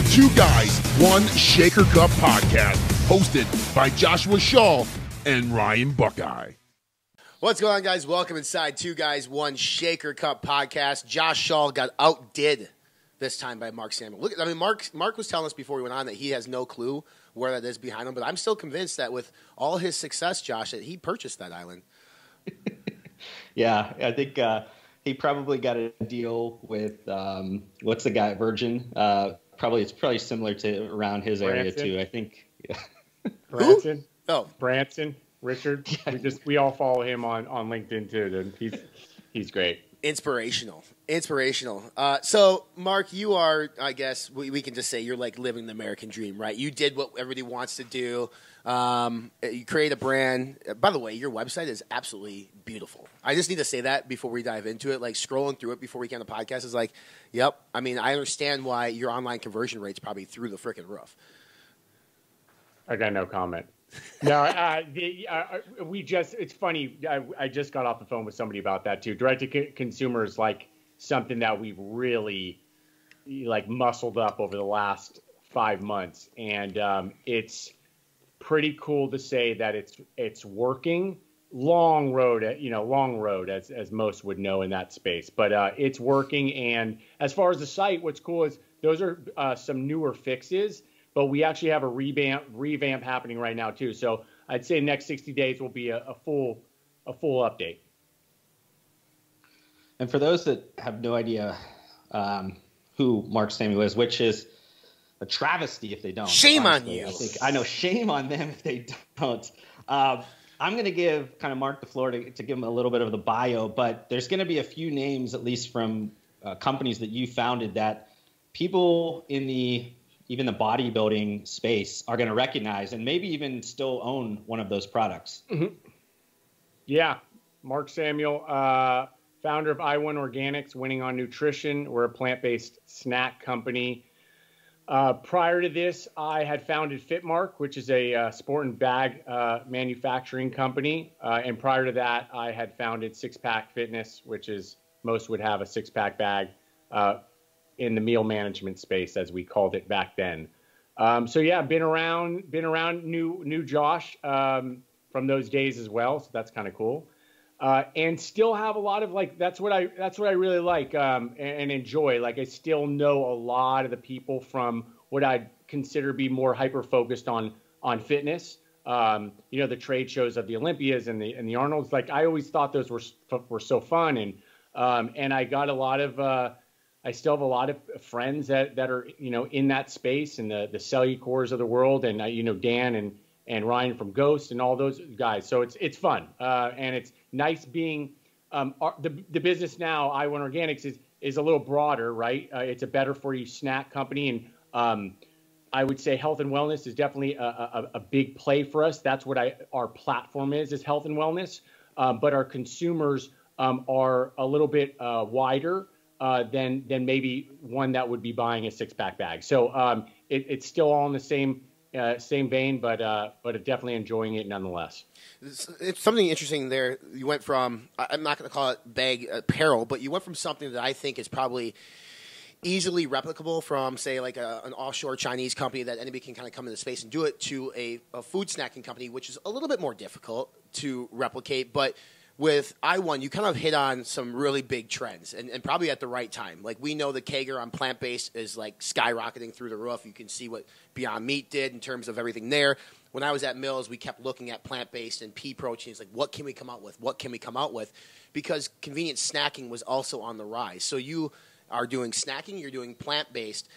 the Two Guys, One Shaker Cup podcast, hosted by Joshua Shaw and Ryan Buckeye. What's going on, guys? Welcome inside Two Guys, One Shaker Cup podcast. Josh Shaw got outdid this time by Mark Samuel. Look, I mean, Mark was telling us before we went on that he has no clue where that is behind him, but I'm still convinced that with all his success, Josh, that he purchased that island. Yeah, I think he probably got a deal with what's the guy, Virgin? It's probably similar to around his area too. I think. Yeah. Branson. Oh, Branson. Richard. We all follow him on LinkedIn too. Dude. He's great. Inspirational. So, Mark, you are, I guess, we can just say you're like living the American dream, right? You did what everybody wants to do. You create a brand. By the way, your website is absolutely beautiful. I just need to say that before we dive into it. Like, scrolling through it before we get on the podcast is like, yep. I mean, I understand why your online conversion rate's probably through the freaking roof. I got no comment. No, it's funny. I just got off the phone with somebody about that too. Direct-to-consumer is like something that we've really like muscled up over the last 5 months. And it's pretty cool to say that it's working. Long road, as most would know in that space. But it's working. And as far as the site, what's cool is those are some newer fixes. But we actually have a revamp happening right now too. So I'd say next 60 days will be a full update. And for those that have no idea who Mark Samuel is, which is a travesty if they don't. Shame honestly. On you. I know, shame on them if they don't. I'm going to give kind of Mark the floor to give him a little bit of the bio, but there's going to be a few names, at least from companies that you founded, that people in even the bodybuilding space are going to recognize and maybe even still own one of those products. Mm-hmm. Yeah. Mark Samuel, founder of IWON Organics, winning on nutrition. We're a plant-based snack company. Prior to this, I had founded Fitmark, which is a sport and bag manufacturing company. And prior to that, I had founded Six Pack Fitness, which is most would have a six-pack bag in the meal management space, as we called it back then. So yeah, been around new Josh from those days as well. So that's kind of cool. And still have a lot of that's what I really like and enjoy. Like, I still know a lot of the people from what I'd consider to be more hyper focused on fitness. The trade shows of the Olympias and the Arnolds. Like, I always thought those were so fun, and I got a lot of I still have a lot of friends that are, in that space, and the Cellucors of the world, and, Dan and Ryan from Ghost and all those guys. So it's fun. And it's nice being, the business now, IWON Organics is a little broader, right? It's a better for you snack company. And, I would say health and wellness is definitely a big play for us. That's what our platform is health and wellness. But our consumers, are a little bit, wider. Than maybe one that would be buying a six-pack bag. So it's still all in the same vein, but definitely enjoying it nonetheless. It's something interesting there. You went from, I'm not going to call it bag apparel, but you went from something that I think is probably easily replicable from, say, like an offshore Chinese company that anybody can kind of come into space and do it, to a food snacking company, which is a little bit more difficult to replicate, but with IWON, you kind of hit on some really big trends, and probably at the right time. Like, we know the CAGR on plant-based is like skyrocketing through the roof. You can see what Beyond Meat did in terms of everything there. When I was at Mills, we kept looking at plant-based and pea proteins, like, what can we come out with? Because convenient snacking was also on the rise. So you are doing snacking, you're doing plant-based.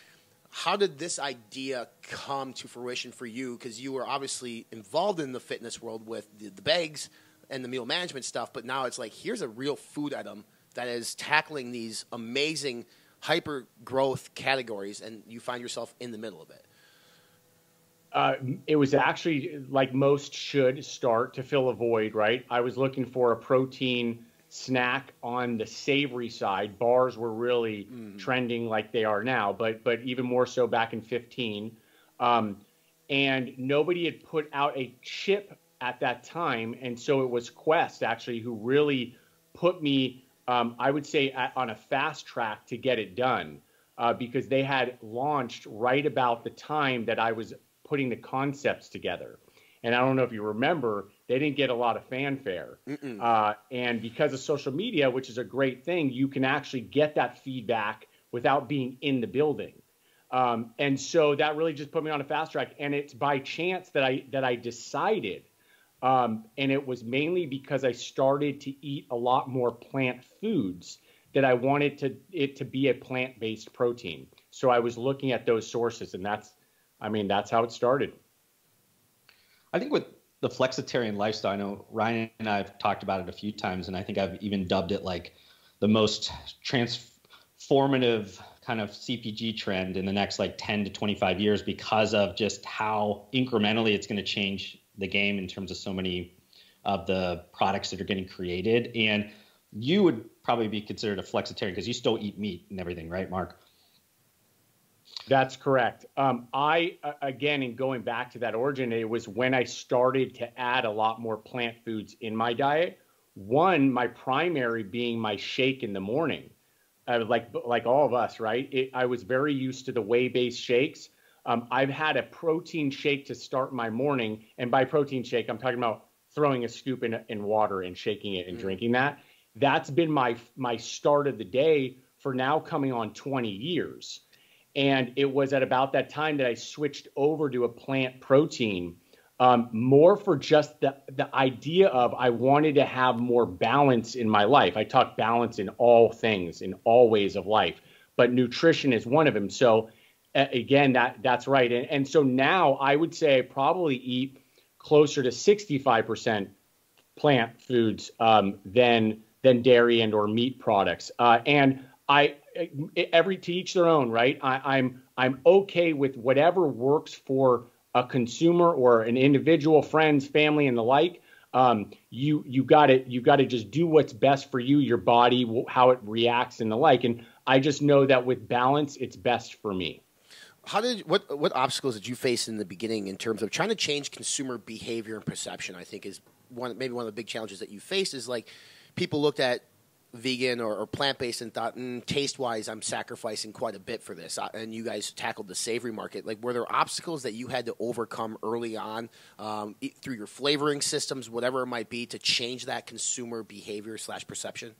How did this idea come to fruition for you? Because you were obviously involved in the fitness world with the bags and the meal management stuff, but now it's like, here's a real food item that is tackling these amazing hyper growth categories, and you find yourself in the middle of it. It was actually, like most should start, to fill a void, right? I was looking for a protein snack on the savory side. Bars were really trending like they are now, but even more so back in 15. And nobody had put out a chip at that time. And so it was Quest actually who really put me, I would say, on a fast track to get it done. because they had launched right about the time that I was putting the concepts together. And I don't know if you remember, they didn't get a lot of fanfare. And because of social media, which is a great thing, you can actually get that feedback without being in the building. And so that really just put me on a fast track. And it's by chance that I decided, and it was mainly because I started to eat a lot more plant foods, that I wanted it to be a plant-based protein. So I was looking at those sources, and that's how it started. I think with the flexitarian lifestyle, I know Ryan and I have talked about it a few times, and I think I've even dubbed it like the most transformative kind of CPG trend in the next like 10 to 25 years, because of just how incrementally it's going to change the game in terms of so many of the products that are getting created. And you would probably be considered a flexitarian because you still eat meat and everything, right, Mark? That's correct. Again, in going back to that origin, it was when I started to add a lot more plant foods in my diet. One, my primary being my shake in the morning. Like all of us, right? I was very used to the whey-based shakes. I've had a protein shake to start my morning. And by protein shake, I'm talking about throwing a scoop in water and shaking it and drinking that. That's been my start of the day for now coming on 20 years. And it was at about that time that I switched over to a plant protein, more for just the idea of I wanted to have more balance in my life. I talk balance in all things, in all ways of life, but nutrition is one of them. So again, that's right. And so now I would say I probably eat closer to 65% plant foods than dairy and or meat products. And to each their own, right? I'm okay with whatever works for a consumer or an individual, friends, family, and the like. You got to just do what's best for you, your body, how it reacts, and the like. And I just know that with balance, it's best for me. What obstacles did you face in the beginning in terms of trying to change consumer behavior and perception? I think is maybe one of the big challenges that you faced is like people looked at vegan or plant-based and thought, taste-wise, I'm sacrificing quite a bit for this. And you guys tackled the savory market. Like, were there obstacles that you had to overcome early on through your flavoring systems, whatever it might be, to change that consumer behavior / perception?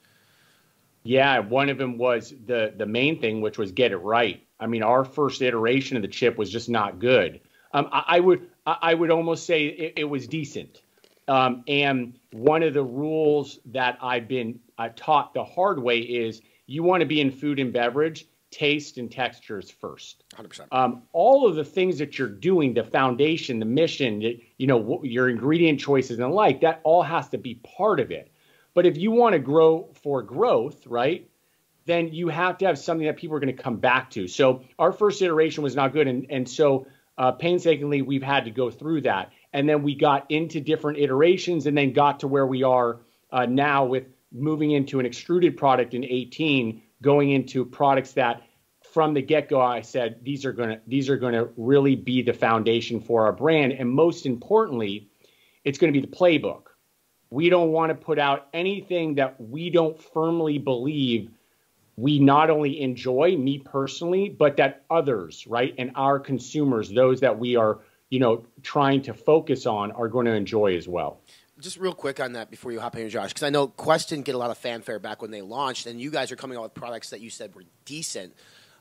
Yeah, one of them was the main thing, which was get it right. I mean, our first iteration of the chip was just not good. I would almost say it was decent. And one of the rules that I've been taught the hard way is you want to be in food and beverage, taste and textures first. 100%. All of the things that you're doing, the foundation, the mission, your ingredient choices and the like, that all has to be part of it. But if you want to grow for growth, right, then you have to have something that people are going to come back to. So our first iteration was not good. And so painstakingly, we've had to go through that. And then we got into different iterations and then got to where we are now with moving into an extruded product in 18, going into products that from the get-go, I said, these are going to really be the foundation for our brand. And most importantly, it's going to be the playbook. We don't want to put out anything that we don't firmly believe we not only enjoy, me personally, but that others, right, and our consumers, those that we are, trying to focus on, are going to enjoy as well. Just real quick on that before you hop in here, Josh, because I know Quest didn't get a lot of fanfare back when they launched, and you guys are coming out with products that you said were decent.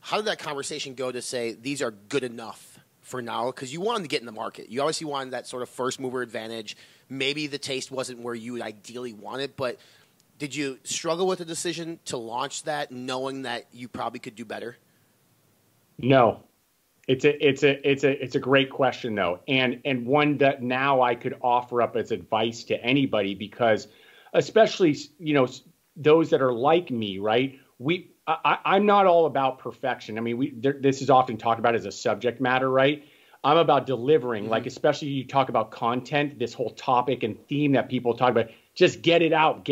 How did that conversation go to say these are good enough for now? Because you wanted to get in the market. You obviously wanted that sort of first mover advantage. Maybe the taste wasn't where you would ideally want it, but did you struggle with the decision to launch that knowing that you probably could do better? No. It's a great question though. And one that now I could offer up as advice to anybody, because especially, those that are like me, right? I'm not all about perfection. I mean, this is often talked about as a subject matter, right? I'm about delivering, like, especially you talk about content, this whole topic and theme that people talk about, just get it out.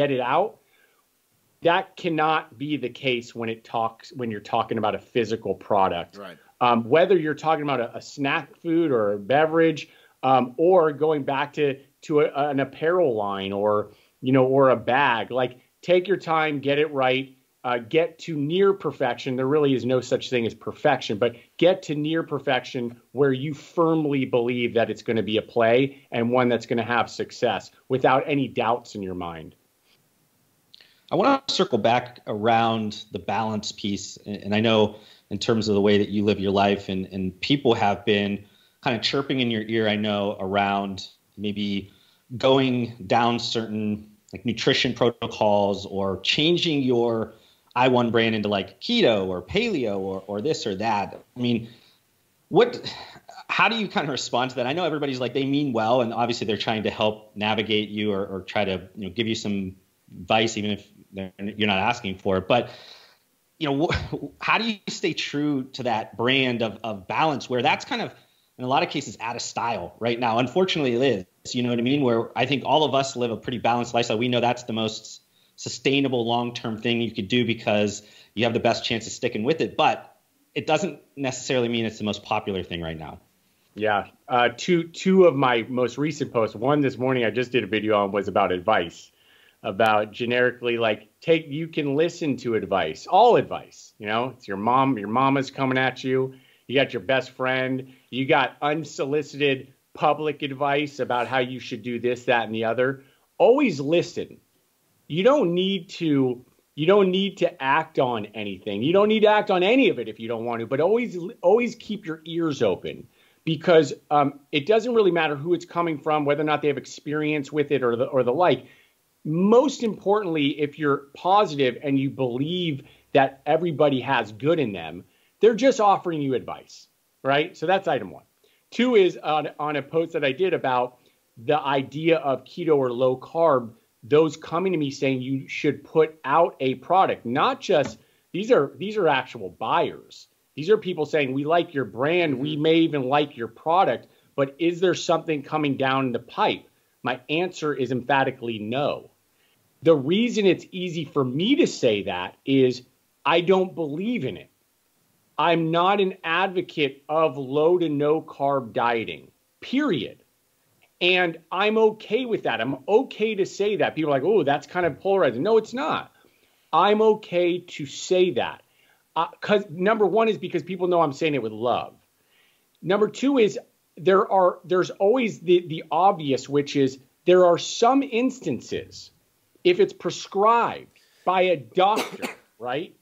That cannot be the case when you're talking about a physical product. Right. Whether you're talking about a snack food or a beverage, or going back to an apparel line or a bag, like, take your time, get it right. get to near perfection. There really is no such thing as perfection, but get to near perfection where you firmly believe that it's going to be a play and one that's going to have success without any doubts in your mind. I want to circle back around the balance piece. And I know in terms of the way that you live your life, and people have been kind of chirping in your ear, I know, around maybe going down certain like nutrition protocols or changing your IWON brand into like keto or paleo or this or that. I mean, how do you kind of respond to that? I know everybody's like, they mean well, and obviously they're trying to help navigate you or try to, give you some advice, even if you're not asking for it. But, how do you stay true to that brand of balance where that's kind of, in a lot of cases, out of style right now? Unfortunately, it is, you know what I mean? Where I think all of us live a pretty balanced lifestyle. We know that's the most sustainable long-term thing you could do because you have the best chance of sticking with it, but it doesn't necessarily mean it's the most popular thing right now. Yeah. Two of my most recent posts, one this morning I just did a video on, was about advice, about generically you can listen to advice, all advice, it's your mama's coming at you. You got your best friend, you got unsolicited public advice about how you should do this, that, and the other. Always listen. You don't need to act on anything. You don't need to act on any of it if you don't want to, but always keep your ears open, because it doesn't really matter who it's coming from, whether or not they have experience with it or the like. Most importantly, if you're positive and you believe that everybody has good in them, they're just offering you advice, right? So that's item one. Two is on a post that I did about the idea of keto or low carb, those coming to me saying you should put out a product, not just, these are actual buyers. These are people saying, we like your brand, we may even like your product, but is there something coming down the pipe? My answer is emphatically no. The reason it's easy for me to say that is I don't believe in it. I'm not an advocate of low to no carb dieting, period. And I'm okay with that. I'm okay to say that. People are like, oh, that's kind of polarizing. No, it's not. I'm okay to say that. Because number one is because people know I'm saying it with love. Number two is there's always the obvious, which is there are some instances, if it's prescribed by a doctor, right,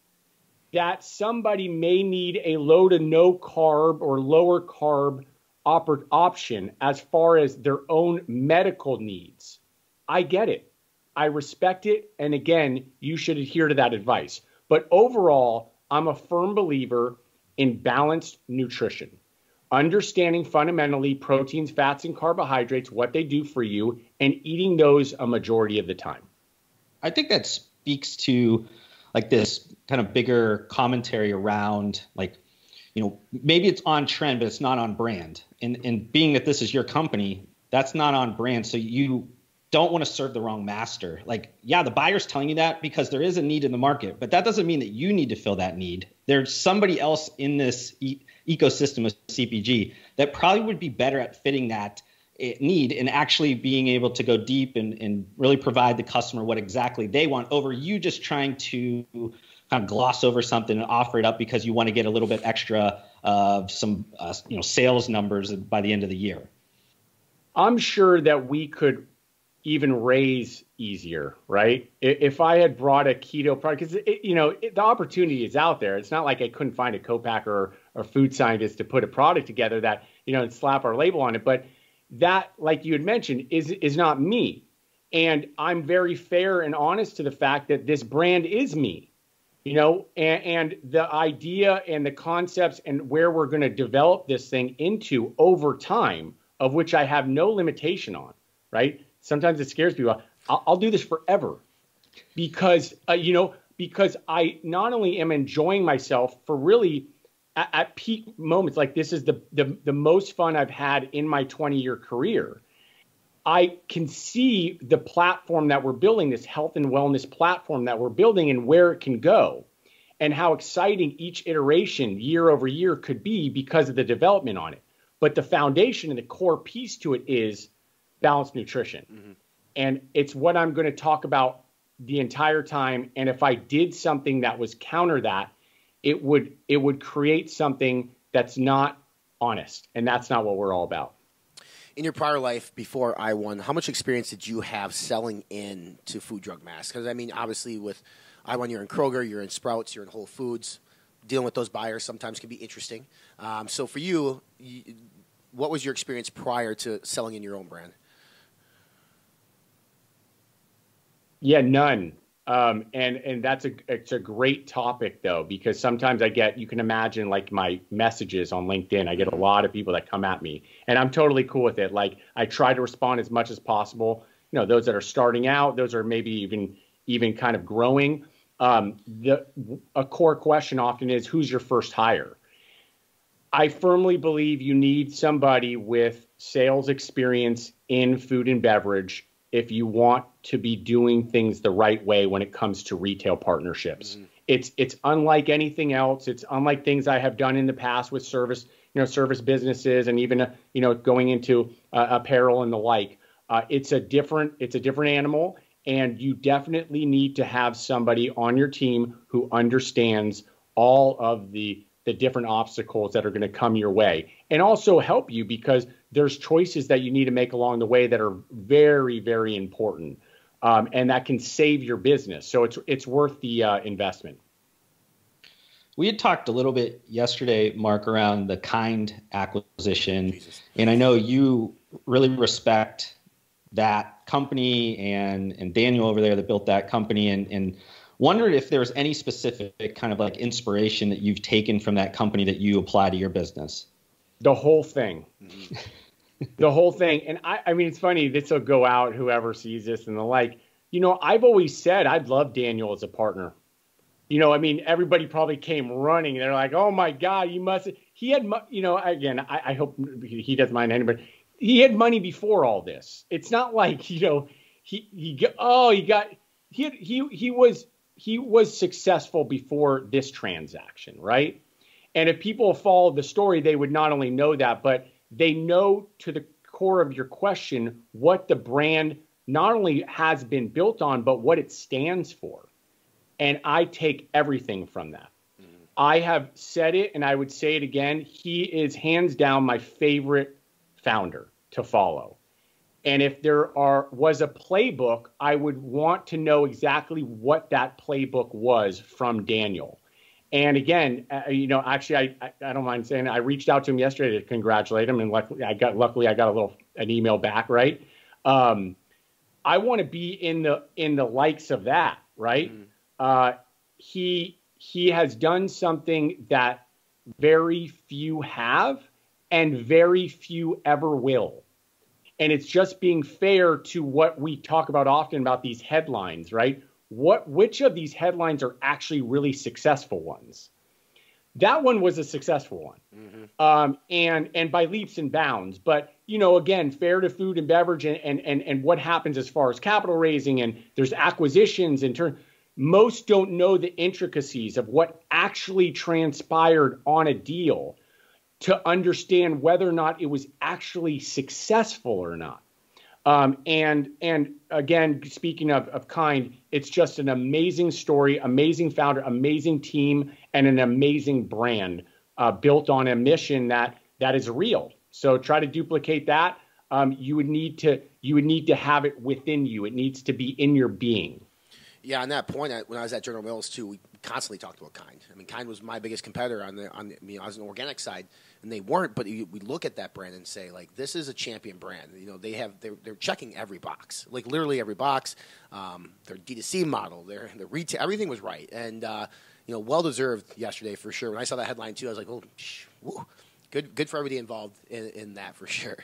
that somebody may need a low to no carb or lower carb option as far as their own medical needs. I get it. I respect it. And again, you should adhere to that advice. But overall, I'm a firm believer in balanced nutrition, understanding fundamentally proteins, fats, and carbohydrates, what they do for you, and eating those a majority of the time. I think that speaks to like this kind of bigger commentary around maybe it's on trend, but it's not on brand. And being that this is your company, that's not on brand. So you don't want to serve the wrong master. The buyer's telling you that because there is a need in the market, but that doesn't mean that you need to fill that need. There's somebody else in this ecosystem of CPG that probably would be better at fitting that need and actually being able to go deep and really provide the customer what exactly they want over you just trying to kind of gloss over something and offer it up because you want to get a little bit extra of some sales numbers by the end of the year. I'm sure that we could even raise easier, right? If I had brought a keto product, because the opportunity is out there. It's not like I couldn't find a co-packer or food scientist to put a product together that and slap our label on it. But that, like you had mentioned, is not me. And I'm very fair and honest to the fact that this brand is me. And the idea and the concepts and where we're going to develop this thing into over time, of which I have no limitation on, right? Sometimes it scares people. I'll do this forever because I not only am enjoying myself for really at peak moments, like this is the most fun I've had in my 20-year career. I can see the platform that we're building, this health and wellness platform that we're building, and where it can go and how exciting each iteration year over year could be because of the development on it. But the foundation and the core piece to it is balanced nutrition. Mm-hmm. And it's what I'm going to talk about the entire time. And if I did something that was counter that, it would create something that's not honest. And that's not what we're all about. In your prior life before IWON, how much experience did you have selling in to food, drug, mass? Because, I mean, obviously with IWON, you're in Kroger, you're in Sprouts, you're in Whole Foods. Dealing with those buyers sometimes can be interesting. So for you, what was your experience prior to selling in your own brand? Yeah, none. And it's a great topic though, because sometimes you can imagine like my messages on LinkedIn, I get a lot of people that come at me and I'm totally cool with it. Like I try to respond as much as possible. You know, those that are starting out, those are maybe even kind of growing. A core question often is, who's your first hire? I firmly believe you need somebody with sales experience in food and beverage if you want to be doing things the right way when it comes to retail partnerships. Mm-hmm. It's unlike anything else. It's unlike things I have done in the past with service businesses and even, going into apparel and the like. It's a different animal, and you definitely need to have somebody on your team who understands all of the different obstacles that are going to come your way, and also help you because there's choices that you need to make along the way that are very, very important, and that can save your business. So it's worth the investment. We had talked a little bit yesterday, Mark, around the Kind acquisition, and I know you really respect that company and Daniel over there that built that company, and wondered if there's any specific kind of like inspiration that you've taken from that company that you apply to your business. The whole thing. The whole thing. And I mean, it's funny, this will go out, whoever sees this and the like. I've always said I'd love Daniel as a partner. I mean, everybody probably came running. They're like, oh my God, you must. He had, again, I hope he doesn't mind anybody. He had money before all this. It's not like, he was successful before this transaction, right? And if people followed the story, they would not only know that, but they know to the core of your question what the brand not only has been built on, but what it stands for. And I take everything from that. Mm-hmm. I have said it, and I would say it again. He is hands down my favorite founder to follow. And if there was a playbook, I would want to know exactly what that playbook was from Daniel. And again, actually, I don't mind saying it. I reached out to him yesterday to congratulate him, and luckily I got an email back. Right, I want to be in the likes of that. Right, he has done something that very few have, and very few ever will. And it's just being fair to what we talk about often about these headlines, right? Which of these headlines are actually really successful ones? That one was a successful one, and by leaps and bounds. But again, fair to food and beverage, and what happens as far as capital raising, and there's acquisitions in turn. Most don't know the intricacies of what actually transpired on a deal to understand whether or not it was actually successful or not. And again, speaking of Kind, it's just an amazing story, amazing founder, amazing team, and an amazing brand built on a mission that is real. So try to duplicate that. You would need to have it within you. It needs to be in your being. Yeah, on that point, when I was at General Mills too, we constantly talked about Kind. I mean, Kind was my biggest competitor on the I was on the organic side, and they weren't. But we look at that brand and say, like, this is a champion brand. They're checking every box, like literally every box. Their D2C model, their retail, everything was right, and well deserved yesterday for sure. When I saw that headline too, I was like, oh, woo. Good for everybody involved in that for sure.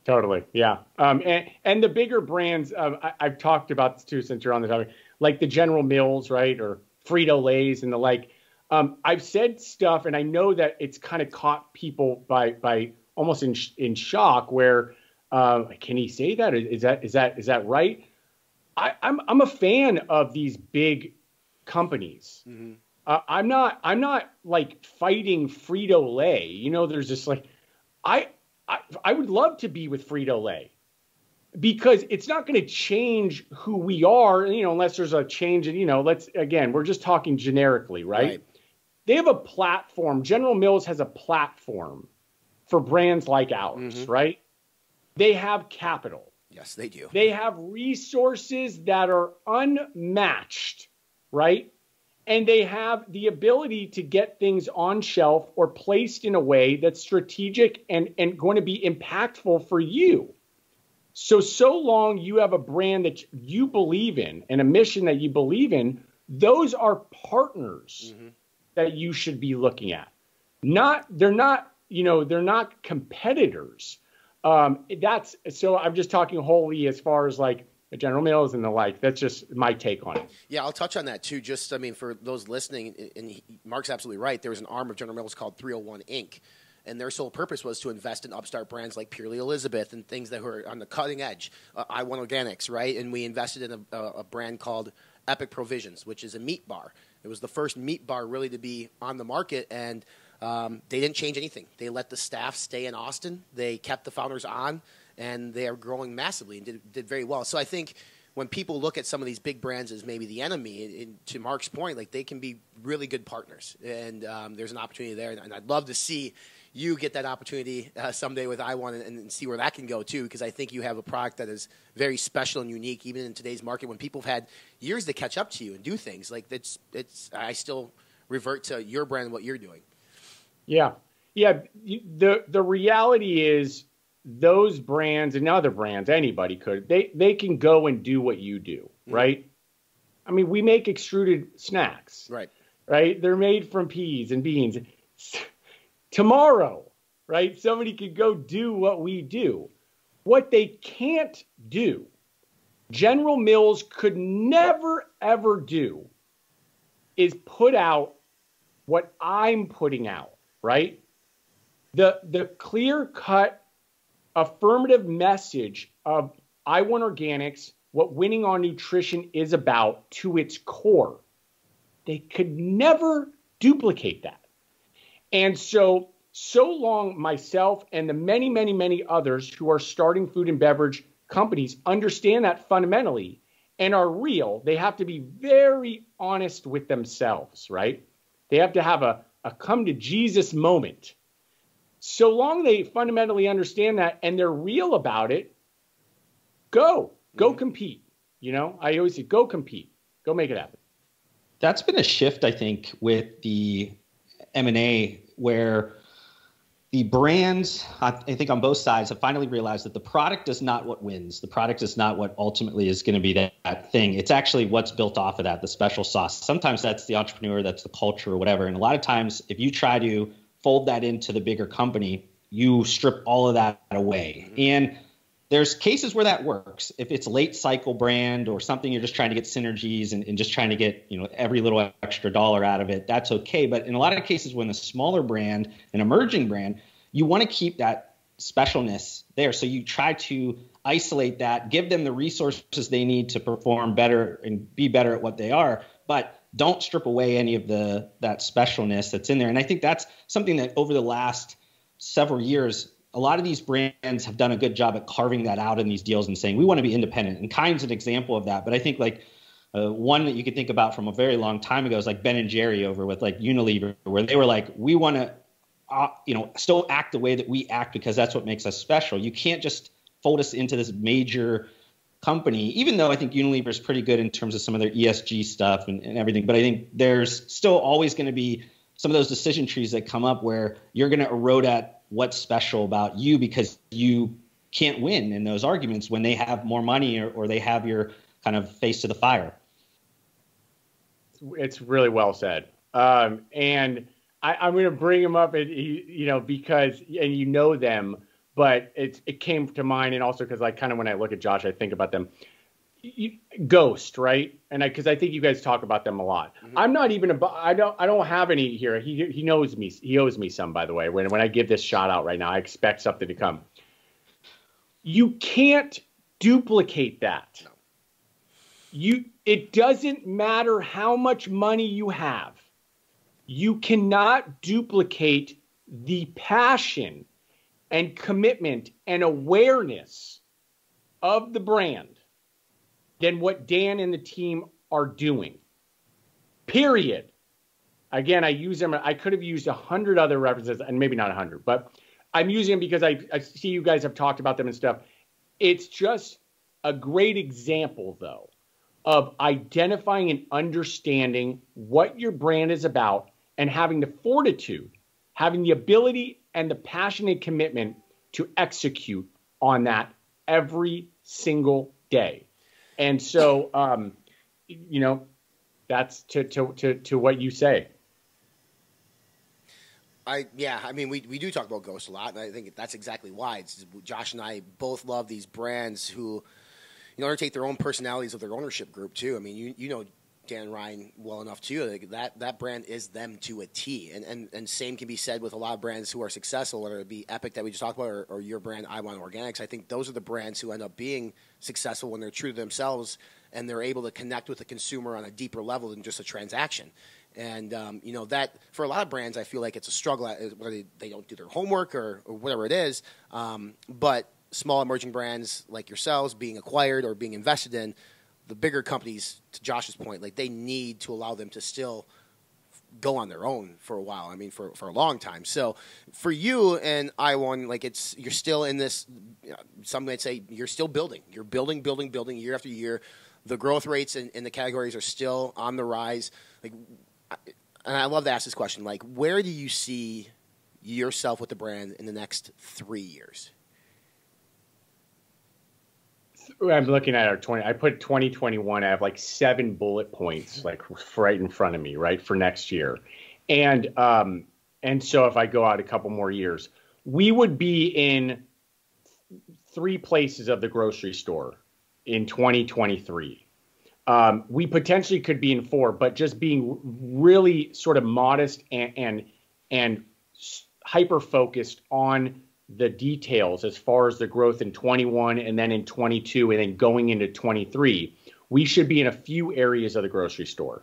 Totally, yeah. And the bigger brands, I've talked about this too since you're on the topic, like the General Mills, right, or Frito-Lays and the like. I've said stuff, and I know that it's kind of caught people by almost in shock. Where can he say that? Is that right? I'm a fan of these big companies. Mm-hmm. I'm not like fighting Frito-Lay. There's just like I would love to be with Frito-Lay. because it's not going to change who we are, unless there's a change in, we're just talking generically, right? They have a platform. General Mills has a platform for brands like ours, right? They have capital. Yes, they do. They have resources that are unmatched, right? And they have the ability to get things on shelf or placed in a way that's strategic and going to be impactful for you. So long you have a brand that you believe in and a mission that you believe in, those are partners that you should be looking at. They're not competitors. So I'm just talking wholly as far as like General Mills and the like. That's just my take on it. Yeah, I'll touch on that too. Just, for those listening, and Mark's absolutely right. There was an arm of General Mills called 301 Inc., and their sole purpose was to invest in upstart brands like Purely Elizabeth and things that were on the cutting edge. IWON Organics, right? And we invested in a brand called Epic Provisions, which is a meat bar. It was the first meat bar really to be on the market, and they didn't change anything. They let the staff stay in Austin. They kept the founders on, and they are growing massively and did very well. So I think when people look at some of these big brands as maybe the enemy, and to Mark's point, like they can be really good partners. And there's an opportunity there, and I'd love to see you get that opportunity someday with IWON and see where that can go too, because I think you have a product that is very special and unique, even in today's market when people have had years to catch up to you and do things. Like I still revert to your brand and what you're doing. Yeah. The reality is those brands and other brands, anybody could, they can go and do what you do, right? I mean, we make extruded snacks, right? They're made from peas and beans. Tomorrow, right? Somebody could go do what we do. What they can't do, General Mills could never, ever do, is put out what I'm putting out, right? The clear-cut affirmative message of IWON Organics, what winning on nutrition is about to its core. They could never duplicate that. And so long myself and the many, many, many others who are starting food and beverage companies understand that fundamentally and are real. They have to be very honest with themselves, right? They have to have a come to Jesus moment. So long they fundamentally understand that and they're real about it, go compete. I always say, go compete, go make it happen. That's been a shift, I think, with the M&A, where the brands, I think on both sides, have finally realized that the product is not what wins. The product is not what ultimately is going to be that thing. It's actually what's built off of that, the special sauce. Sometimes that's the entrepreneur, that's the culture or whatever. And a lot of times, if you try to fold that into the bigger company, you strip all of that away. And there's cases where that works. If it's a late cycle brand or something, you're just trying to get synergies and just trying to get every little extra dollar out of it, that's okay. But in a lot of cases, when a smaller brand, an emerging brand, you want to keep that specialness there. So you try to isolate that, give them the resources they need to perform better and be better at what they are, but don't strip away any of that specialness that's in there. And I think that's something that over the last several years, a lot of these brands have done a good job at carving that out in these deals and saying, we want to be independent. And Kind's an example of that. But I think one that you could think about from a very long time ago is like Ben and Jerry over with like Unilever, where they were like, we want to, still act the way that we act because that's what makes us special. You can't just fold us into this major company, even though I think Unilever is pretty good in terms of some of their ESG stuff and everything. But I think there's still always going to be some of those decision trees that come up where you're going to erode at what's special about you because you can't win in those arguments when they have more money or they have your kind of face to the fire. It's really well said. And I'm going to bring him up, because them, but it came to mind, and also because when I look at Josh, I think about them. Ghost, right? And because I think you guys talk about them a lot. Mm-hmm. I'm not even I don't have any here. He knows me. He owes me some, by the way. When I give this shot out right now, I expect something to come. You can't duplicate that. No. It doesn't matter how much money you have. You cannot duplicate the passion and commitment and awareness of the brand than what Dan and the team are doing. Period. Again, I use them. I could have used 100 other references, and maybe not 100, but I'm using them because I see you guys have talked about them and stuff. It's just a great example, though, of identifying and understanding what your brand is about and having the fortitude, having the ability and the passion and commitment to execute on that every single day. And so, that's to what you say. I mean, we do talk about Ghost a lot, and I think that's exactly why. Josh and I both love these brands who, undertake their own personalities of their ownership group too. I mean, you know Dan and Ryan well enough too. Like that brand is them to a T, and same can be said with a lot of brands who are successful, whether it be Epic that we just talked about or your brand IWON Organics. I think those are the brands who end up being successful when they're true to themselves and they're able to connect with the consumer on a deeper level than just a transaction. And, that for a lot of brands, I feel like it's a struggle, whether they don't do their homework or whatever it is. But small emerging brands like yourselves being acquired or being invested in, the bigger companies, to Josh's point, like they need to allow them to still go on their own for a while. I mean, for a long time. So for you and IWON, like you're still in this, some might say you're still building. You're building year after year. The growth rates in the categories are still on the rise. And I love to ask this question, like, where do you see yourself with the brand in the next 3 years? I'm looking at I put 2021. I have like 7 bullet points, like right in front of me, right, for next year. And so if I go out a couple more years, we would be in 3 places of the grocery store in 2023. We potentially could be in 4, but just being really sort of modest and hyper focused on the details as far as the growth in 21 and then in 22 and then going into 23, we should be in a few areas of the grocery store.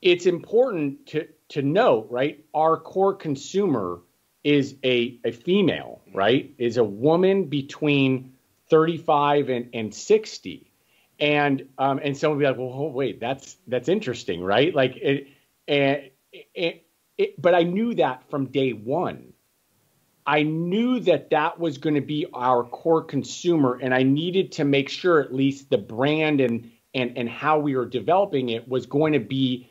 It's important to note, right? Our core consumer is a female, right? Is a woman between 35 and 60. And someone will be like, well, wait, that's interesting, right? Like but I knew that from day one. I knew that was going to be our core consumer, and I needed to make sure at least the brand and how we were developing it was going to be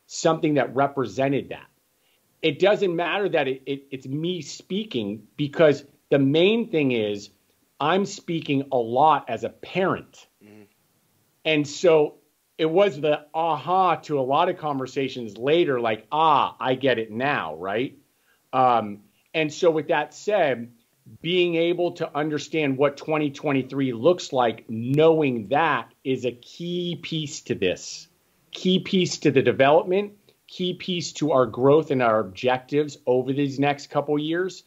something that represented that. It doesn't matter that it's me speaking, because the main thing is I'm speaking a lot as a parent. Mm-hmm. And so it was the aha to a lot of conversations later, like, I get it now, right? And so with that said, being able to understand what 2023 looks like, knowing that is a key piece to this, key piece to the development, key piece to our growth and our objectives over these next couple years,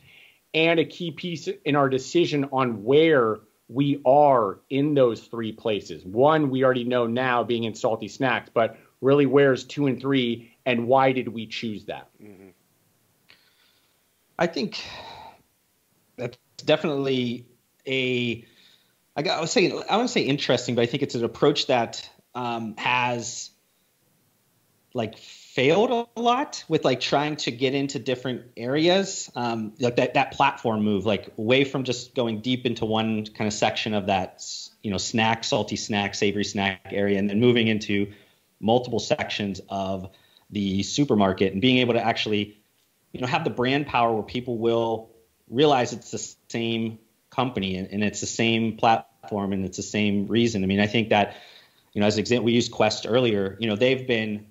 and a key piece in our decision on where we are in those 3 places. 1, we already know now, being in salty snacks, but really where's 2 and 3, and why did we choose that? Mm-hmm. I think that's definitely I wouldn't say interesting, but I think it's an approach that has like failed a lot with like trying to get into different areas, like that platform move, like away from just going deep into one kind of section of that, salty snack, savory snack area, and then moving into multiple sections of the supermarket and being able to actually have the brand power where people will realize it's the same company and it's the same platform and it's the same reason. I mean, I think that, as an example, we used Quest earlier, they've been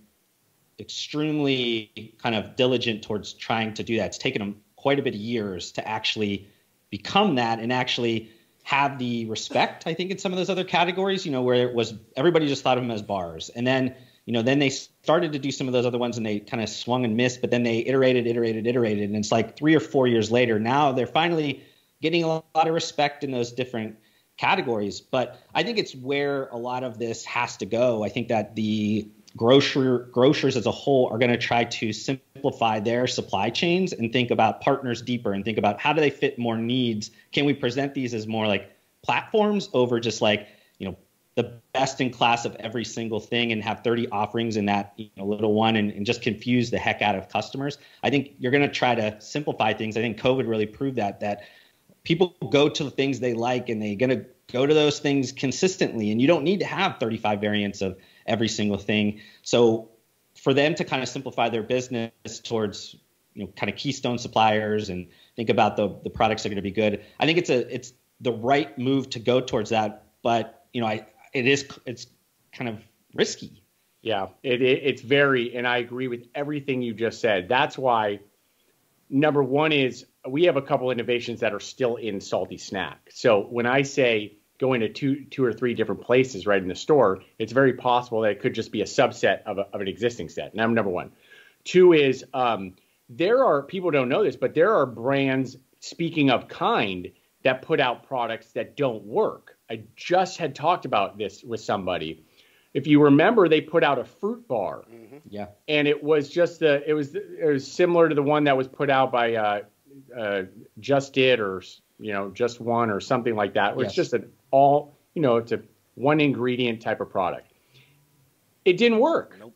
extremely kind of diligent towards trying to do that. It's taken them quite a bit of years to actually become that and actually have the respect, I think, in some of those other categories, where it was everybody just thought of them as bars. And then, then they started to do some of those other ones and they kind of swung and missed, but then they iterated. And it's like 3 or 4 years later, now they're finally getting a lot of respect in those different categories. But I think it's where a lot of this has to go. I think that the grocers as a whole are going to try to simplify their supply chains and think about partners deeper and think about how do they fit more needs? Can we present these as more like platforms over just like, the best in class of every single thing and have 30 offerings in that little one and just confuse the heck out of customers? I think you're going to try to simplify things. I think COVID really proved that people go to the things they like and they're going to go to those things consistently. And you don't need to have 35 variants of every single thing. So for them to kind of simplify their business towards, kind of keystone suppliers and think about the products that are going to be good, I think it's the right move to go towards that. But, it's kind of risky. Yeah, it's very, and I agree with everything you just said. That's why number one is we have a couple innovations that are still in salty snack. So when I say go into two or three different places right in the store, it's very possible that it could just be a subset of an existing set. Number one. Two is there are, people don't know this, but there are brands, speaking of kind, that put out products that don't work. I just had talked about this with somebody. If you remember, they put out a fruit bar. Mm-hmm. Yeah. And it was just it was similar to the one that was put out by Just It or Just One or something like that. Yes. It's just it's a one ingredient type of product. It didn't work. Nope.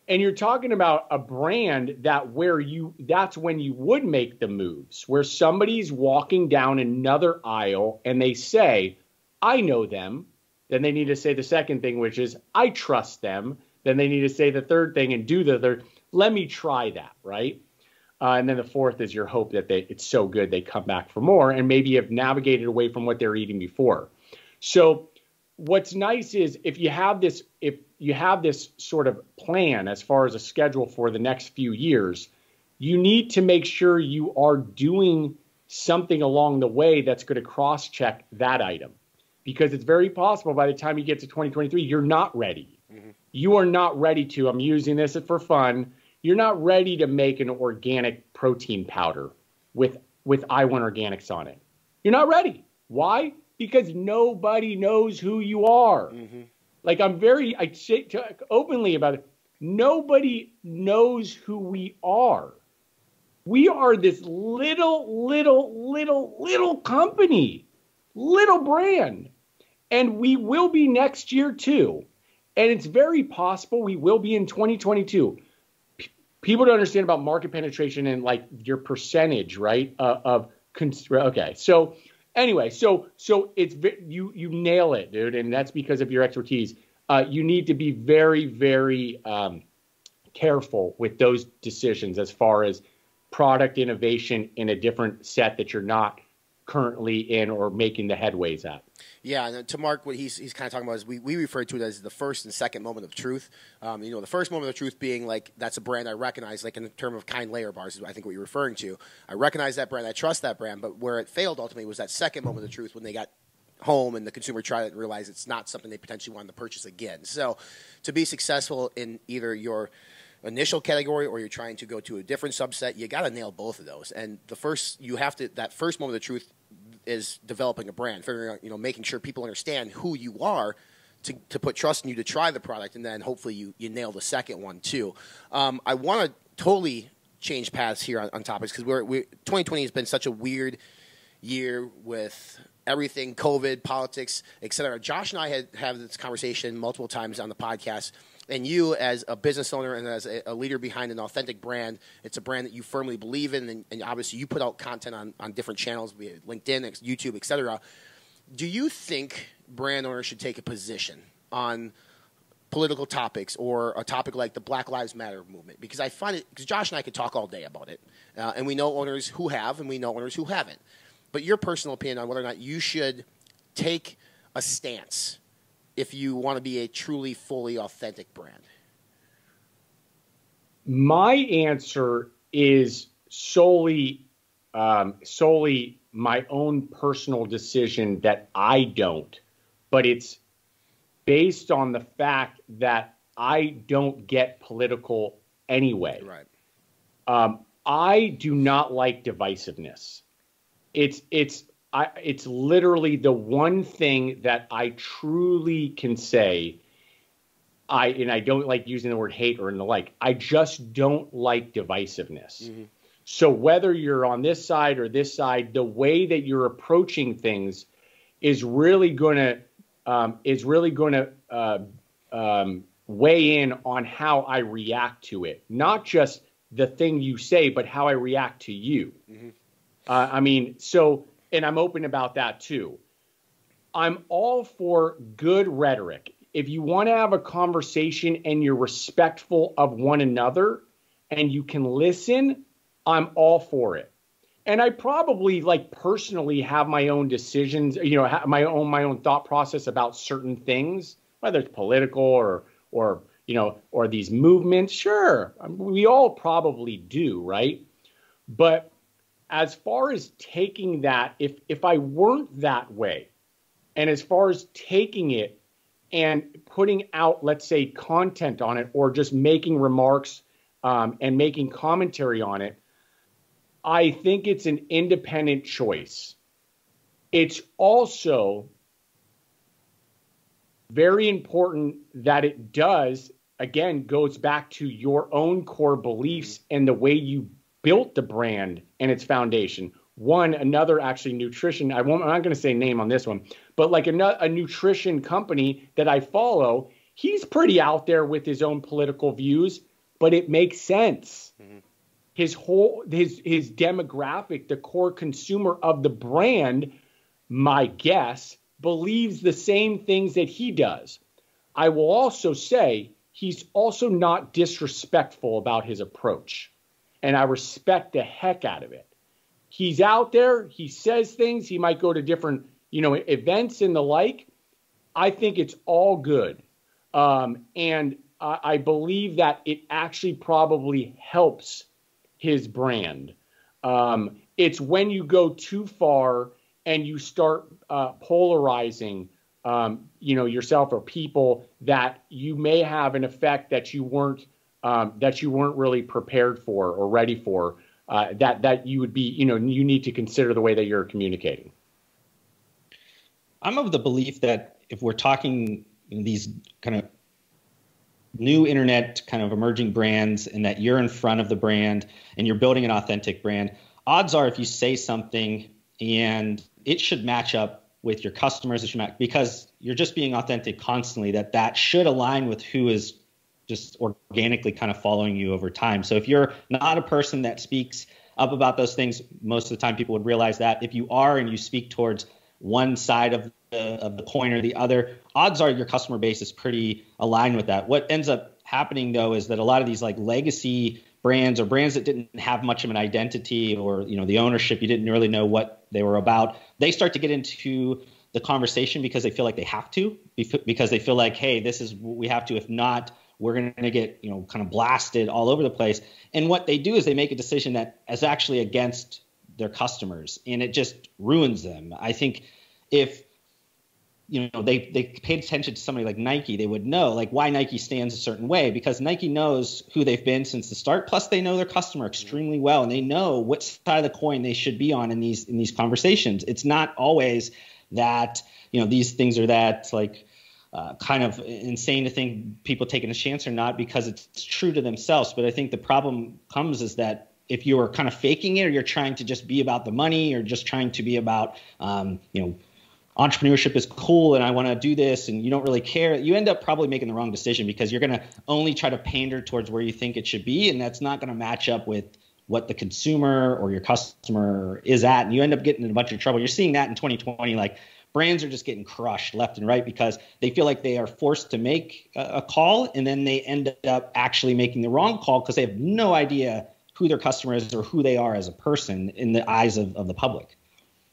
And you're talking about a brand that's when you would make the moves, where somebody's walking down another aisle and they say, I know them. Then they need to say the second thing, which is, I trust them. Then they need to say the third thing and do the third. Let me try that, right? And then the fourth is your hope that it's so good they come back for more and maybe have navigated away from what they're eating before. So what's nice is if you have this sort of plan as far as a schedule for the next few years, you need to make sure you are doing something along the way that's going to cross-check that item. Because it's very possible by the time you get to 2023, you're not ready. Mm-hmm. You are not ready to, I'm using this for fun, you're not ready to make an organic protein powder with IWON Organics on it. You're not ready. Why? Because nobody knows who you are. Mm-hmm. Like I say openly about it, nobody knows who we are. We are this little company, little brand. And we will be next year too. And it's very possible we will be in 2022. People don't understand about market penetration and like your percentage, right? Okay. So anyway, so it's you nail it, dude. And that's because of your expertise. You need to be very, very careful with those decisions as far as product innovation in a different set that you're not currently in or making the headways at. Yeah, and to Mark, what he's kind of talking about is we refer to it as the first and second moment of truth. The first moment of truth being like that's a brand I recognize, like in the term of kind layer bars is I think what you're referring to. I recognize that brand, I trust that brand, but where it failed ultimately was that second moment of truth when they got home and the consumer tried it and realized it's not something they potentially wanted to purchase again. So to be successful in either your initial category or you're trying to go to a different subset, you got to nail both of those. And that first moment of truth is developing a brand, figuring out, making sure people understand who you are to put trust in you to try the product, and then hopefully you nail the second one too. I want to totally change paths here on topics because 2020 has been such a weird year with everything, COVID, politics, etc. Josh and I have this conversation multiple times on the podcast. And you, as a business owner and as a leader behind an authentic brand, it's a brand that you firmly believe in, and obviously you put out content on different channels, be it LinkedIn, YouTube, etc. Do you think brand owners should take a position on political topics or a topic like the Black Lives Matter movement? Because I find it, because Josh and I could talk all day about it, and we know owners who have and we know owners who haven't. But your personal opinion on whether or not you should take a stance if you want to be a truly, fully authentic brand? My answer is solely my own personal decision that I don't, but it's based on the fact that I don't get political anyway. Right. I do not like divisiveness. It's literally the one thing that I truly can say I don't like using the word hate or in the like. I just don't like divisiveness. Mm-hmm. So whether you're on this side or this side, the way that you're approaching things is really going to weigh in on how I react to it. Not just the thing you say, but how I react to you. Mm-hmm. And I'm open about that too. I'm all for good rhetoric. If you want to have a conversation and you're respectful of one another and you can listen, I'm all for it. And I probably personally have my own decisions, my own thought process about certain things, whether it's political or these movements. Sure, we all probably do, right? But as far as taking that, if I weren't that way, and as far as taking it and putting out, let's say, content on it, or just making remarks and making commentary on it, I think it's an independent choice. It's also very important that it goes back to your own core beliefs and the way you built the brand and its foundation. Another actually nutrition, I'm not going to say name on this one, but a nutrition company that I follow, he's pretty out there with his own political views, but it makes sense. Mm-hmm. His demographic, the core consumer of the brand, my guess, believes the same things that he does. I will also say he's also not disrespectful about his approach, and I respect the heck out of it. He's out there. He says things. He might go to different, events and the like. I think it's all good. And I believe that it actually probably helps his brand. It's when you go too far and you start polarizing, yourself or people, that you may have an effect that you weren't really prepared for or ready for. That you would be, you need to consider the way that you're communicating. I'm of the belief that if we're talking these kind of new internet kind of emerging brands, and that you're in front of the brand and you're building an authentic brand, odds are if you say something and it should match up with your customers, because you're just being authentic constantly, that should align with who is just organically kind of following you over time. So if you're not a person that speaks up about those things, most of the time people would realize that. If you are and you speak towards one side of the coin or the other, odds are your customer base is pretty aligned with that. What ends up happening, though, is that a lot of these legacy brands or brands that didn't have much of an identity, or the ownership, you didn't really know what they were about, they start to get into the conversation because they feel like they have to, because they feel like, hey, this is what we have to. If not, we're going to get, kind of blasted all over the place. And what they do is they make a decision that is actually against their customers, and it just ruins them. I think if, they paid attention to somebody like Nike, they would know why Nike stands a certain way, because Nike knows who they've been since the start. Plus they know their customer extremely well, and they know what side of the coin they should be on in these conversations. It's not always that, these things are that kind of insane to think people taking a chance or not, because it's true to themselves. But I think the problem comes is that if you're kind of faking it, or you're trying to just be about the money, or just trying to be about, entrepreneurship is cool and I want to do this, and you don't really care, you end up probably making the wrong decision, because you're going to only try to pander towards where you think it should be. And that's not going to match up with what the consumer or your customer is at. And you end up getting in a bunch of trouble. You're seeing that in 2020, brands are just getting crushed left and right because they feel like they are forced to make a call, and then they end up actually making the wrong call because they have no idea who their customer is or who they are as a person in the eyes of the public.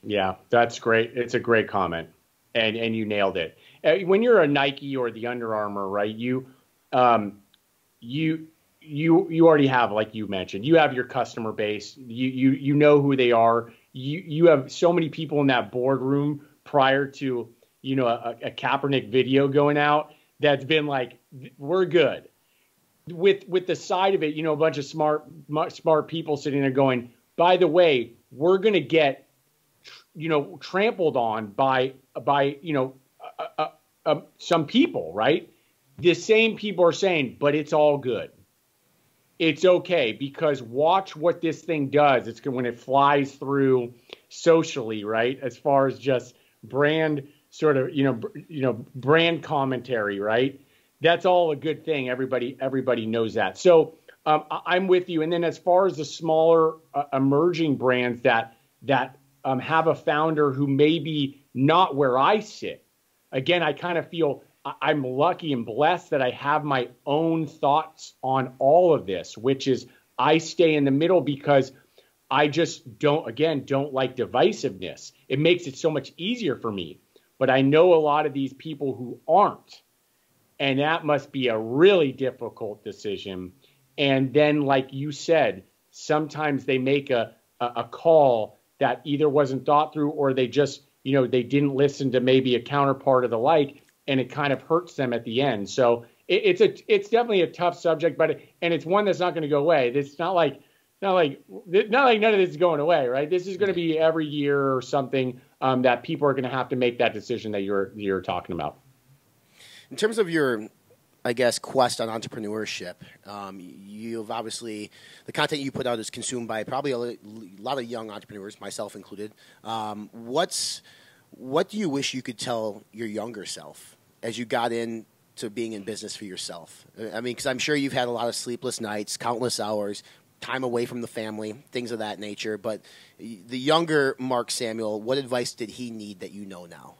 Yeah, that's great. It's a great comment, and you nailed it. When you're a Nike or the Under Armour, right? You already have, like you mentioned, you have your customer base. You know who they are. You have so many people in that boardroom prior to a Kaepernick video going out that's been like, we're good. With the side of it, a bunch of smart people sitting there going, by the way, we're going to get trampled on by some people, right? the same people are saying, but it's all good. It's okay, because watch what this thing does. It's when it flies through socially, right? As far as just brand sort of, brand commentary, right? That's all a good thing. Everybody knows that. So I'm with you. And then as far as the smaller emerging brands that have a founder who may be not where I sit, again, I kind of feel I'm lucky and blessed that I have my own thoughts on all of this, which is I stay in the middle because I just don't like divisiveness. It makes it so much easier for me. But I know a lot of these people who aren't, and that must be a really difficult decision. And then, like you said, sometimes they make a call that either wasn't thought through, or they just, they didn't listen to maybe a counterpart of the like, and it kind of hurts them at the end. So it's definitely a tough subject, and it's one that's not going to go away. It's not like none of this is going away, right? This is going to be every year or something that people are going to have to make that decision that you're talking about. In terms of your, I guess, quest on entrepreneurship, you've obviously, the content you put out is consumed by probably a lot of young entrepreneurs, myself included. What do you wish you could tell your younger self as you got into being in business for yourself? I mean, because I'm sure you've had a lot of sleepless nights, countless hours, time away from the family, things of that nature. But the younger Mark Samuel, what advice did he need that you know now?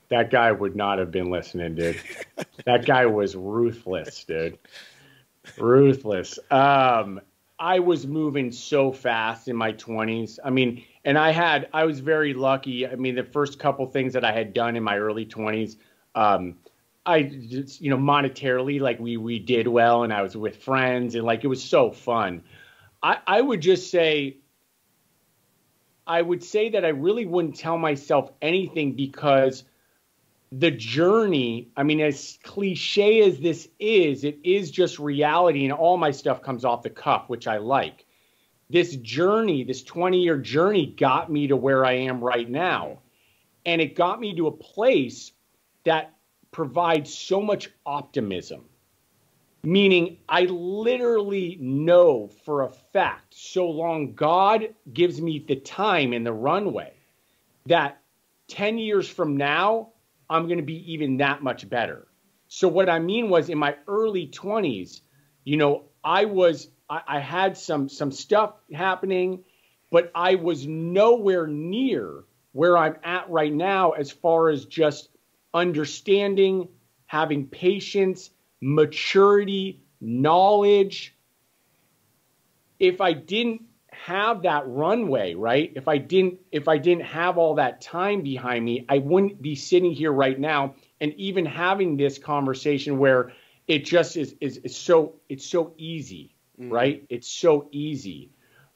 That guy would not have been listening, dude. That guy was ruthless, dude. Ruthless. I was moving so fast in my 20s. I mean, and I was very lucky. I mean, the first couple things that I had done in my early 20s, I just, monetarily, like we did well, and I was with friends, and like it was so fun. I would say that I really wouldn't tell myself anything, because the journey, I mean, as cliche as this is, it is just reality, and all my stuff comes off the cuff, which I like. This journey, this 20-year journey got me to where I am right now. And it got me to a place that provides so much optimism. Meaning, I literally know for a fact, so long God gives me the time and the runway, that 10 years from now, I'm going to be even that much better. So what I mean was, in my early 20s, I had some stuff happening, but I was nowhere near where I'm at right now as far as just understanding, having patience, maturity, knowledge. If I didn't have that runway, right? If I didn't have all that time behind me, I wouldn't be sitting here right now and even having this conversation where it just is so easy, right? It's so easy.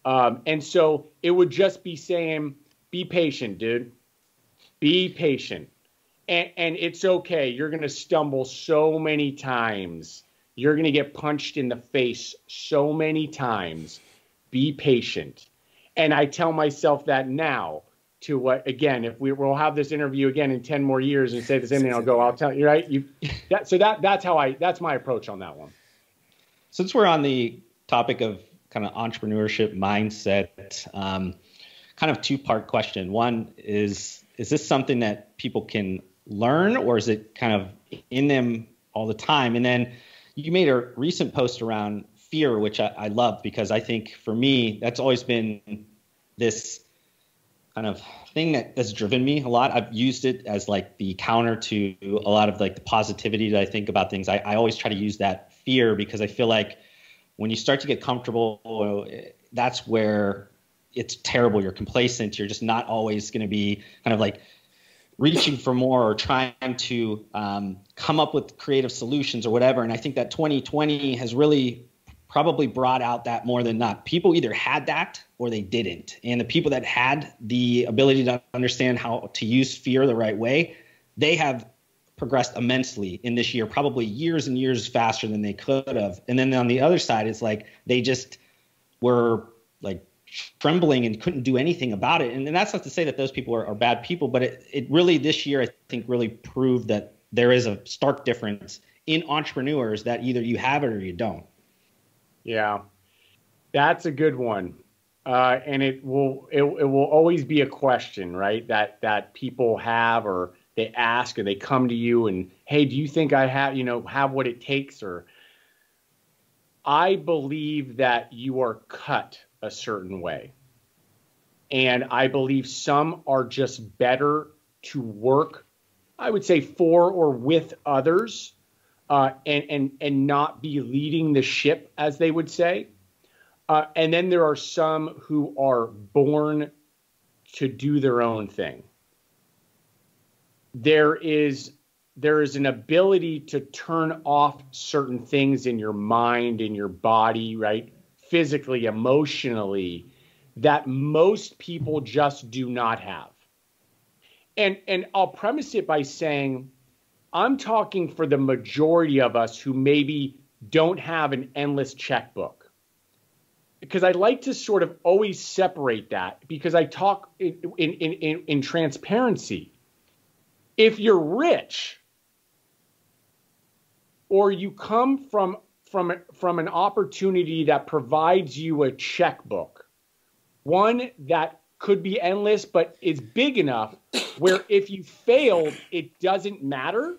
And so it would just be saying, be patient, dude. Be patient. And it's okay. You're going to stumble so many times. You're going to get punched in the face so many times. Be patient. And I tell myself that now to what, again, if we'll have this interview again in 10 more years and say the same thing, I'll tell you, right? That's my approach on that one. Since we're on the topic of kind of entrepreneurship mindset, kind of two-part question. One is this something that people can learn, or is it kind of in them all the time? And then you made a recent post around fear, which I love, because I think for me, that's always been this kind of thing that's driven me a lot. I've used it as like the counter to a lot of like the positivity that I think about things. I always try to use that fear, because I feel like when you start to get comfortable, that's where it's terrible. You're complacent. You're just not always going to be kind of like reaching for more or trying to come up with creative solutions or whatever. And I think that 2020 has really probably brought out that more than not. People either had that or they didn't. And the people that had the ability to understand how to use fear the right way, they have progressed immensely in this year, probably years and years faster than they could have. And then on the other side, it's like they just were like trembling and couldn't do anything about it. And that's not to say that those people are bad people, but it really this year, I think, really proved that there is a stark difference in entrepreneurs that either you have it or you don't. Yeah, that's a good one. And it will always be a question, right? That people have, or they ask, or they come to you and, hey, do you think I have what it takes? Or I believe that you are cut a certain way. And I believe some are just better to work, I would say, for or with others, and not be leading the ship, as they would say. And then there are some who are born to do their own thing. There is an ability to turn off certain things in your mind, in your body, right? Physically, emotionally, that most people just do not have. And I'll premise it by saying, I'm talking for the majority of us who maybe don't have an endless checkbook. Because I like to sort of always separate that, because I talk in transparency. If you're rich, or you come from an opportunity that provides you a checkbook, one that could be endless but is big enough where if you failed, it doesn't matter,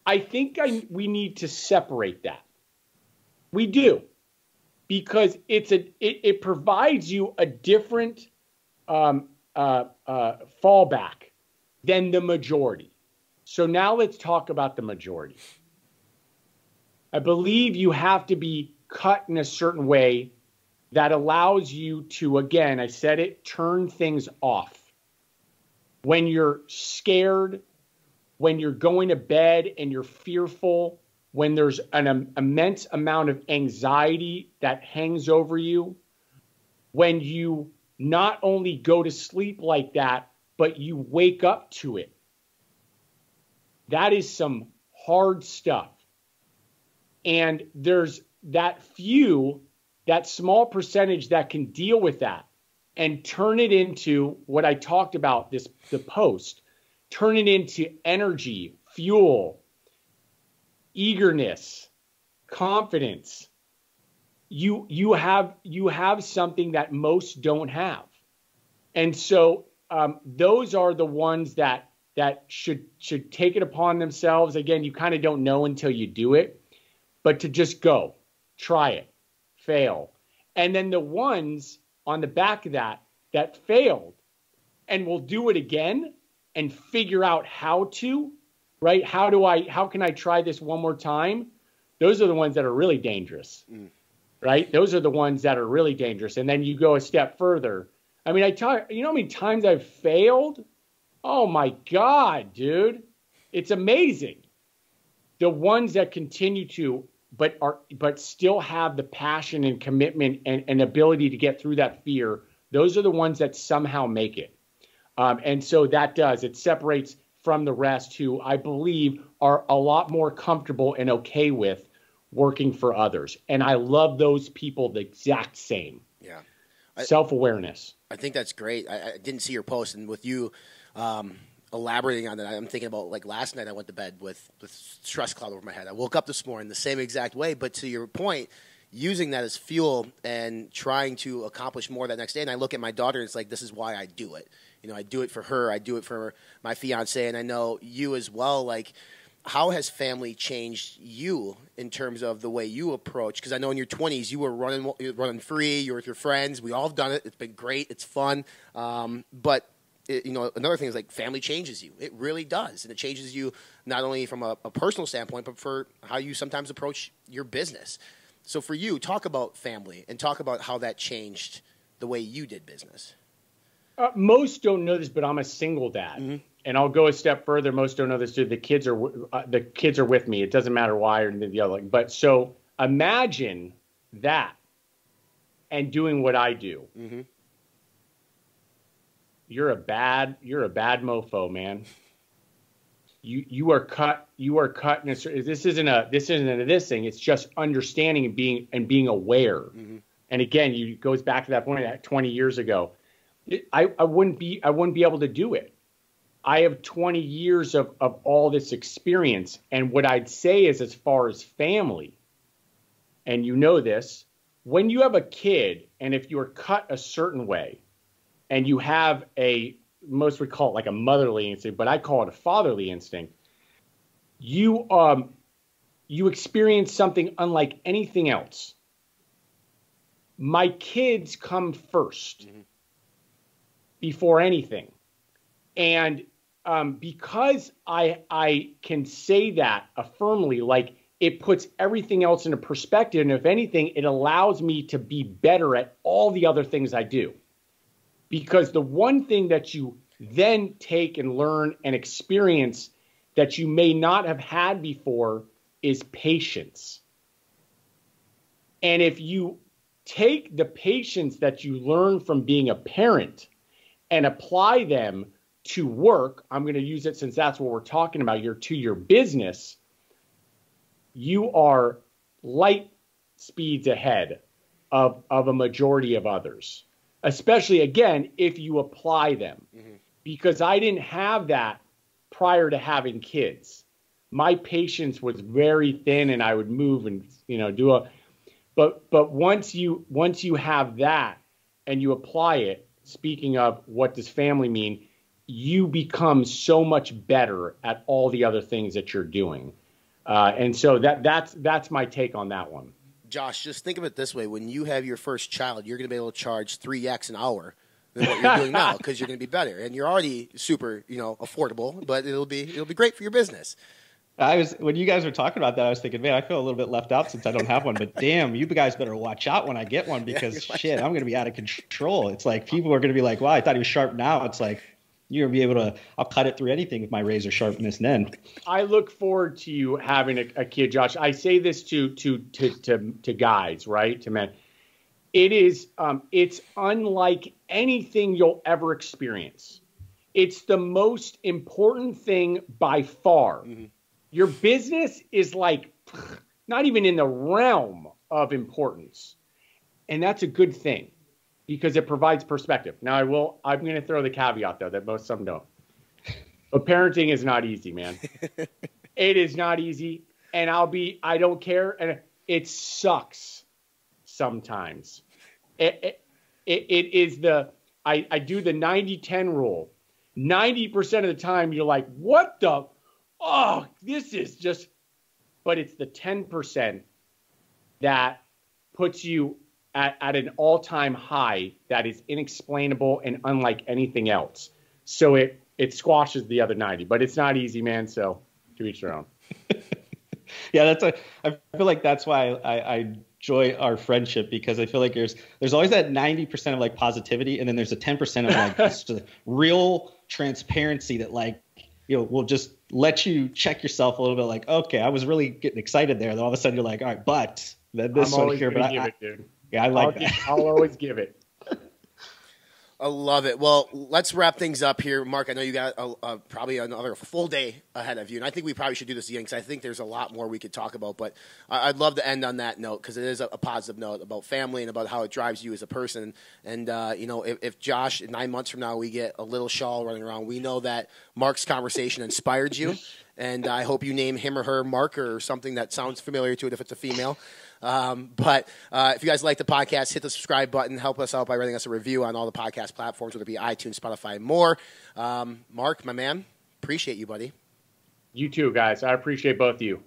I think we need to separate that. We do. Because it provides you a different fallback than the majority. So now let's talk about the majority. I believe you have to be cut in a certain way that allows you to, again, I said it, turn things off. When you're scared, when you're going to bed and you're fearful, when there's an immense amount of anxiety that hangs over you, when you not only go to sleep like that, but you wake up to it. That is some hard stuff. And there's that small percentage that can deal with that and turn it into what I talked about, the post, turn it into energy, fuel, eagerness, confidence. You have something that most don't have. And so those are the ones that should take it upon themselves. Again, you kind of don't know until you do it, but to just go, try it, fail. And then the ones on the back of that failed and will do it again and figure out how to, right? How can I try this one more time? Those are the ones that are really dangerous, right? Those are the ones that are really dangerous. And then you go a step further. I mean, you know how many times I've failed? Oh my God, dude. It's amazing. The ones that continue to, but still have the passion and commitment and ability to get through that fear, those are the ones that somehow make it. And so it separates from the rest who I believe are a lot more comfortable and okay with working for others. And I love those people the exact same. Yeah. Self-awareness. I think that's great. I didn't see your post, and with you elaborating on that, I'm thinking about, like, last night I went to bed with stress cloud over my head. I woke up this morning the same exact way, but to your point, using that as fuel and trying to accomplish more that next day. And I look at my daughter, and it's like, this is why I do it. You know, I do it for her. I do it for my fiance, and I know you as well. Like, how has family changed you in terms of the way you approach? Because I know in your 20s you were running free. You were with your friends. We all have done it. It's been great. It's fun. But another thing is, like, family changes you. It really does, and it changes you not only from a personal standpoint, but for how you sometimes approach your business. So for you, talk about family and talk about how that changed the way you did business. Most don't know this, but I'm a single dad. Mm-hmm. And I'll go a step further. Most don't know this too. The kids are with me. It doesn't matter why or the other. But so imagine that and doing what I do. Mm-hmm. You're a bad mofo, man. You are cut. You are cut. This isn't a this thing. It's just understanding and being aware. Mm-hmm. And again, it goes back to that point that 20 years ago. I wouldn't be able to do it. I have 20 years of all this experience. And what I'd say is, as far as family, and you know this, when you have a kid and if you're cut a certain way and you have most would call it like a motherly instinct, but I call it a fatherly instinct, you experience something unlike anything else. My kids come first before anything. And because I can say that affirmably, like, it puts everything else into perspective. And if anything, it allows me to be better at all the other things I do. Because the one thing that you then take and learn and experience that you may not have had before is patience. And if you take the patience that you learn from being a parent and apply them to work, I'm going to use it since that's what we're talking about here, to your business, you are light speeds ahead of a majority of others, especially, again, if you apply them. Because I didn't have that prior to having kids. My patience was very thin, and I would move and, but once you have that and you apply it, speaking of what does family mean, you become so much better at all the other things that you're doing. And so that's my take on that one. Josh, just think of it this way. When you have your first child, you're going to be able to charge 3x an hour than what you're doing now, because you're going to be better. And you're already super, affordable, but it'll be great for your business. When you guys were talking about that, I was thinking, man, I feel a little bit left out since I don't have one. But damn, you guys better watch out when I get one, because shit, I'm going to be out of control. It's like people are going to be like, wow, I thought he was sharp now. It's like, you're going to be able to, I'll cut it through anything with my razor sharpness then. I look forward to you having a kid, Josh. I say this to guys, right? To men. It's unlike anything you'll ever experience. It's the most important thing by far. Mm-hmm. Your business is like not even in the realm of importance. And that's a good thing, because it provides perspective. Now, I'm going to throw the caveat, though, that some don't. But parenting is not easy, man. It is not easy. And I don't care. And it sucks sometimes. It is I do the 90-10 rule. 90% of the time, you're like, what the? Oh, this is just, but it's the 10% that puts you at an all-time high that is inexplainable and unlike anything else. So it squashes the other 90, but it's not easy, man. So to each their own. Yeah, I feel like that's why I enjoy our friendship, because I feel like there's always that 90% of like positivity, and then there's a 10% of like just real transparency that like, will just let you check yourself a little bit, like, okay, I was really getting excited there. Then all of a sudden you're like, all right, but then this one here, but give it, dude. Yeah, I like that. I'll always give it. I love it. Well, let's wrap things up here. Mark, I know you got probably another full day ahead of you, and I think we probably should do this again, because I think there's a lot more we could talk about. But I'd love to end on that note, because it is a positive note about family and about how it drives you as a person. And, if Josh, 9 months from now, we get a little shawl running around, we know that Mark's conversation inspired you. And I hope you name him or her Mark or something that sounds familiar to it if it's a female. But if you guys like the podcast, hit the subscribe button. Help us out by writing us a review on all the podcast platforms, whether it be iTunes, Spotify, and more. Mark, my man, appreciate you, buddy. You too, guys. I appreciate both of you.